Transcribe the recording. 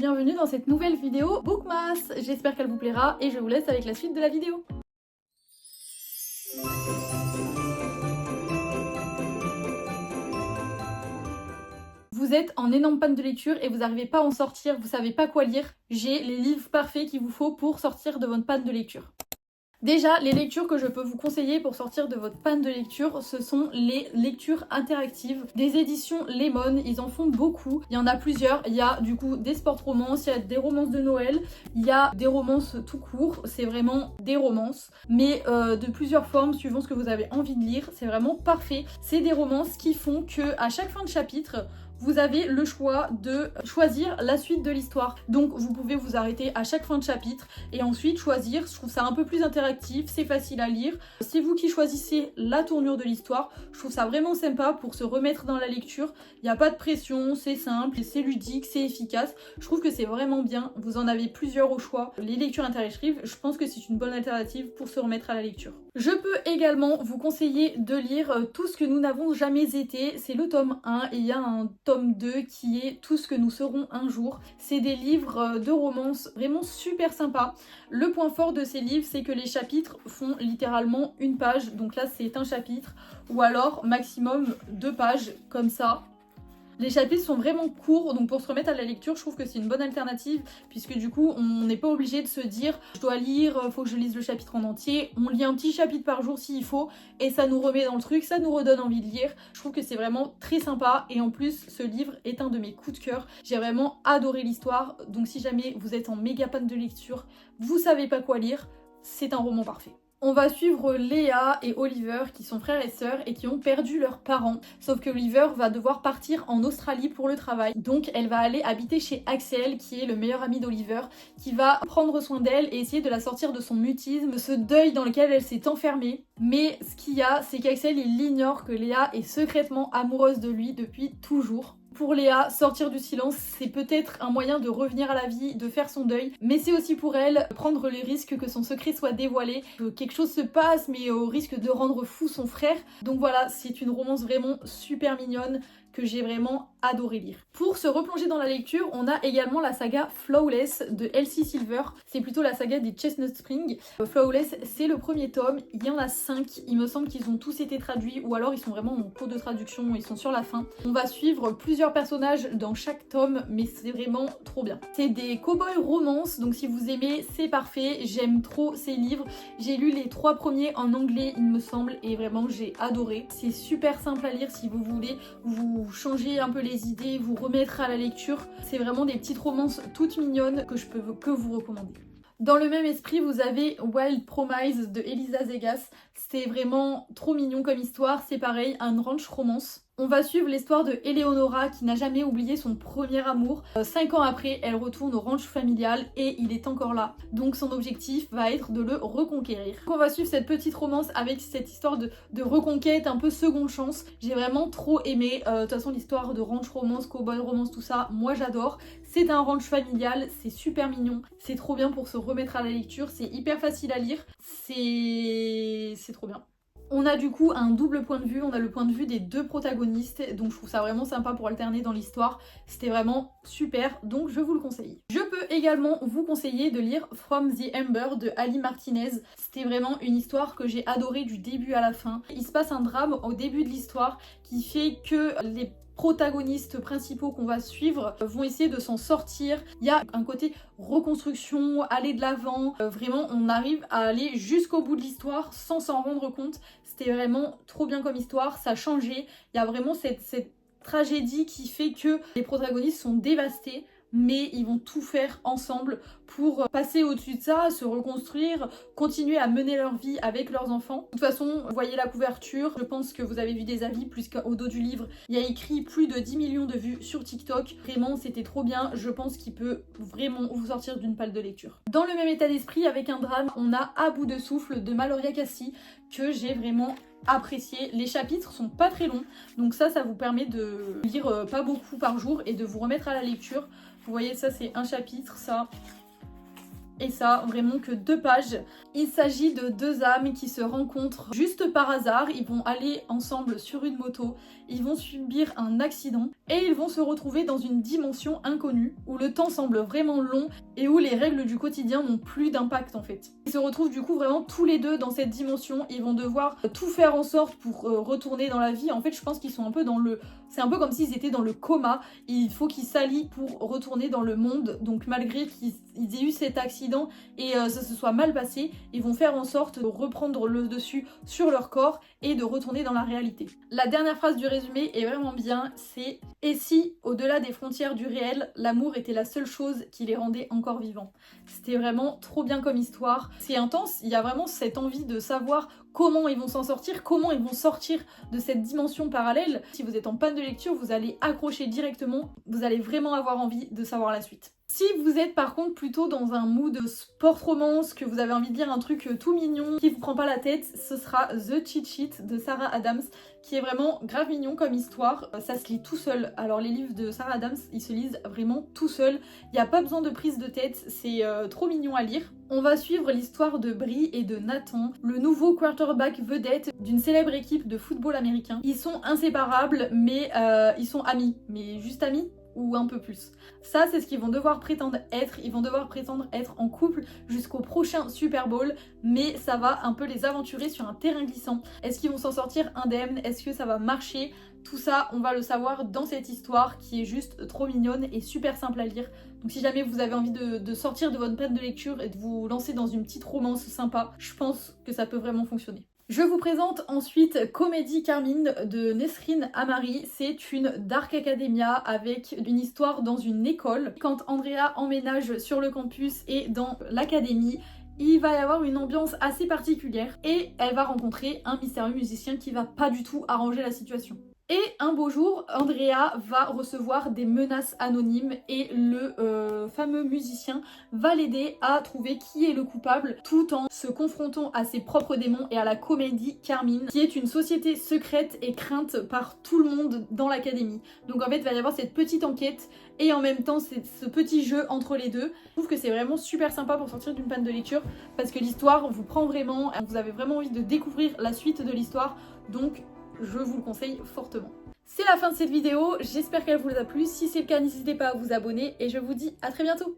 bienvenue dans cette nouvelle vidéo Bookmas. J'espère qu'elle vous plaira et je vous laisse avec la suite de la vidéo. Vous êtes en énorme panne de lecture et vous n'arrivez pas à en sortir, vous savez pas quoi lire, j'ai les livres parfaits qu'il vous faut pour sortir de votre panne de lecture. Déjà, les lectures que je peux vous conseiller pour sortir de votre panne de lecture, ce sont les lectures interactives des éditions Lemon. Ils en font beaucoup, il y en a plusieurs. Il y a du coup des sport romances, il y a des romances de Noël, il y a des romances tout court, c'est vraiment des romances, mais de plusieurs formes suivant ce que vous avez envie de lire. C'est vraiment parfait. C'est des romances qui font que à chaque fin de chapitre, vous avez le choix de choisir la suite de l'histoire. Donc vous pouvez vous arrêter à chaque fin de chapitre et ensuite choisir. Je trouve ça un peu plus interactif, c'est facile à lire. C'est vous qui choisissez la tournure de l'histoire. Je trouve ça vraiment sympa pour se remettre dans la lecture. Il n'y a pas de pression, c'est simple, c'est ludique, c'est efficace. Je trouve que c'est vraiment bien. Vous en avez plusieurs au choix. Les lectures interactives, je pense que c'est une bonne alternative pour se remettre à la lecture. Je peux également vous conseiller de lire Tout ce que nous n'avons jamais été. C'est le tome 1 et il y a un tome 2 qui est Tout ce que nous serons un jour. C'est des livres de romance vraiment super sympas. Le point fort de ces livres, c'est que les chapitres font littéralement une page. Donc là, c'est un chapitre ou alors maximum 2 pages comme ça. Les chapitres sont vraiment courts, donc pour se remettre à la lecture, je trouve que c'est une bonne alternative, puisque du coup, on n'est pas obligé de se dire « je dois lire, faut que je lise le chapitre en entier ». On lit un petit chapitre par jour s'il faut, et ça nous remet dans le truc, ça nous redonne envie de lire. Je trouve que c'est vraiment très sympa, et en plus, ce livre est un de mes coups de cœur. J'ai vraiment adoré l'histoire, donc si jamais vous êtes en méga panne de lecture, vous savez pas quoi lire, c'est un roman parfait. On va suivre Léa et Oliver qui sont frères et sœurs et qui ont perdu leurs parents. Sauf que Oliver va devoir partir en Australie pour le travail. Donc elle va aller habiter chez Axel qui est le meilleur ami d'Oliver, qui va prendre soin d'elle et essayer de la sortir de son mutisme, ce deuil dans lequel elle s'est enfermée. Mais ce qu'il y a, c'est qu'Axel il ignore que Léa est secrètement amoureuse de lui depuis toujours. Pour Léa, sortir du silence, c'est peut-être un moyen de revenir à la vie, de faire son deuil, mais c'est aussi pour elle prendre le risque que son secret soit dévoilé, que quelque chose se passe, mais au risque de rendre fou son frère. Donc voilà, c'est une romance vraiment super mignonne que j'ai vraiment adoré lire. Pour se replonger dans la lecture, on a également la saga Flawless de Elsie Silver. C'est plutôt la saga des Chestnut Spring. Flawless, c'est le premier tome, il y en a 5. Il me semble qu'ils ont tous été traduits ou alors ils sont vraiment en cours de traduction, ils sont sur la fin. On va suivre plusieurs personnages dans chaque tome, mais c'est vraiment trop bien. C'est des cow-boy romances, donc si vous aimez, c'est parfait. J'aime trop ces livres. J'ai lu les 3 premiers en anglais, il me semble, et vraiment j'ai adoré. C'est super simple à lire si vous voulez vous changer un peu les idées, vous remettre à la lecture. C'est vraiment des petites romances toutes mignonnes que je peux que vous recommander. Dans le même esprit, vous avez Wild Promise de Elisa Zegas. C'est vraiment trop mignon comme histoire. C'est pareil, un ranch romance. On va suivre l'histoire de Eleonora qui n'a jamais oublié son premier amour. 5 ans après, elle retourne au ranch familial et il est encore là. Donc son objectif va être de le reconquérir. Donc on va suivre cette petite romance avec cette histoire de reconquête, un peu seconde chance. J'ai vraiment trop aimé. De toute façon, l'histoire de ranch romance, cowboy romance, tout ça, moi j'adore. C'est un ranch familial, c'est super mignon. C'est trop bien pour se remettre à la lecture. C'est hyper facile à lire. C'est trop bien. On a du coup un double point de vue, on a le point de vue des 2 protagonistes, donc je trouve ça vraiment sympa pour alterner dans l'histoire. C'était vraiment super, donc je vous le conseille. Je peux également vous conseiller de lire From the Ember de Ali Martinez. C'était vraiment une histoire que j'ai adorée du début à la fin. Il se passe un drame au début de l'histoire qui fait que les protagonistes principaux qu'on va suivre vont essayer de s'en sortir. Il y a un côté reconstruction, aller de l'avant, vraiment on arrive à aller jusqu'au bout de l'histoire sans s'en rendre compte. C'était vraiment trop bien comme histoire, ça a changé. Il y a vraiment cette tragédie qui fait que les protagonistes sont dévastés, mais ils vont tout faire ensemble pour passer au-dessus de ça, se reconstruire, continuer à mener leur vie avec leurs enfants. De toute façon, voyez la couverture, je pense que vous avez vu des avis plus qu'au dos du livre. Il y a écrit plus de 10 millions de vues sur TikTok. Vraiment, c'était trop bien. Je pense qu'il peut vraiment vous sortir d'une palle de lecture. Dans le même état d'esprit, avec un drame, on a À bout de souffle de Maloria Cassie que j'ai vraiment apprécié. Les chapitres sont pas très longs, donc ça vous permet de lire pas beaucoup par jour et de vous remettre à la lecture. Vous voyez, ça c'est un chapitre, ça. et ça, vraiment que 2 pages. Il s'agit de 2 âmes qui se rencontrent juste par hasard, ils vont aller ensemble sur une moto, ils vont subir un accident et ils vont se retrouver dans une dimension inconnue où le temps semble vraiment long et où les règles du quotidien n'ont plus d'impact en fait. Ils se retrouvent du coup vraiment tous les deux dans cette dimension, ils vont devoir tout faire en sorte pour retourner dans la vie. En fait je pense qu'ils sont un peu dans le... C'est un peu comme s'ils étaient dans le coma, il faut qu'ils s'allient pour retourner dans le monde, donc malgré qu'ils aient eu cet accident et ça se soit mal passé, ils vont faire en sorte de reprendre le dessus sur leur corps et de retourner dans la réalité. La dernière phrase du résumé est vraiment bien, c'est « Et si, au-delà des frontières du réel, l'amour était la seule chose qui les rendait encore vivants ?» C'était vraiment trop bien comme histoire. C'est intense, il y a vraiment cette envie de savoir comment ils vont s'en sortir, comment ils vont sortir de cette dimension parallèle. Si vous êtes en panne de lecture, vous allez accrocher directement, vous allez vraiment avoir envie de savoir la suite. Si vous êtes par contre plutôt dans un mood sport romance, que vous avez envie de lire un truc tout mignon, qui vous prend pas la tête, ce sera The Cheat Sheet de Sarah Adams, qui est vraiment grave mignon comme histoire. Ça se lit tout seul. Alors les livres de Sarah Adams, ils se lisent vraiment tout seul. Il n'y a pas besoin de prise de tête, c'est trop mignon à lire. On va suivre l'histoire de Brie et de Nathan, le nouveau quarterback vedette d'une célèbre équipe de football américain. Ils sont inséparables, mais ils sont amis. Mais juste amis ou un peu plus. Ça, c'est ce qu'ils vont devoir prétendre être. Ils vont devoir prétendre être en couple jusqu'au prochain Super Bowl, mais ça va un peu les aventurer sur un terrain glissant. Est-ce qu'ils vont s'en sortir indemnes? Est-ce que ça va marcher? Tout ça, on va le savoir dans cette histoire qui est juste trop mignonne et super simple à lire. Donc si jamais vous avez envie de sortir de votre panne de lecture et de vous lancer dans une petite romance sympa, je pense que ça peut vraiment fonctionner. Je vous présente ensuite Comédie Carmine de Nesrine Amari. C'est une Dark Academia avec une histoire dans une école. Quand Andrea emménage sur le campus et dans l'académie, il va y avoir une ambiance assez particulière et elle va rencontrer un mystérieux musicien qui va pas du tout arranger la situation. Et un beau jour, Andrea va recevoir des menaces anonymes et le fameux musicien va l'aider à trouver qui est le coupable tout en se confrontant à ses propres démons et à la comédie Carmine, qui est une société secrète et crainte par tout le monde dans l'académie. Donc en fait, il va y avoir cette petite enquête et en même temps, c'est ce petit jeu entre les deux. Je trouve que c'est vraiment super sympa pour sortir d'une panne de lecture parce que l'histoire vous prend vraiment, vous avez vraiment envie de découvrir la suite de l'histoire. Donc je vous le conseille fortement. C'est la fin de cette vidéo, j'espère qu'elle vous a plu. Si c'est le cas, n'hésitez pas à vous abonner et je vous dis à très bientôt.